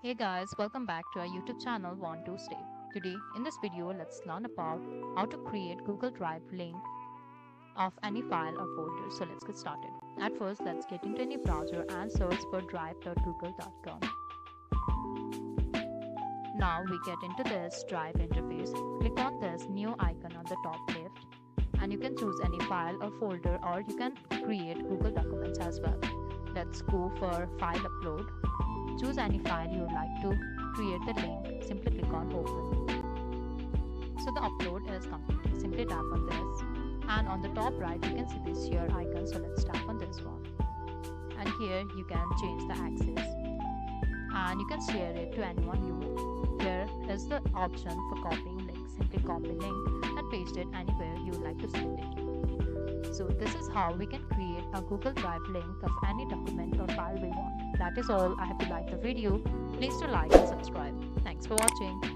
Hey guys, welcome back to our YouTube channel Want to Stay. Today in this video, let's learn about how to create Google Drive link of any file or folder. So let's get started. At first, let's get into any browser and search for drive.google.com. Now we get into this Drive interface. Click on this new icon on the top left and you can choose any file or folder, or you can create Google Documents as well. Let's go for file upload. Choose any file you would like to create the link. Simply click on open. So the upload is completed. Simply tap on this, and on the top right you can see this share icon. So let's tap on this one, and here you can change the access and you can share it to anyone you want. Here is the option for copying link. Simply copy link and paste it anywhere you would like to send it. So this is how we can create a Google Drive link of any document or file we want. That is all. I hope you liked the video. Please do like and subscribe. Thanks for watching.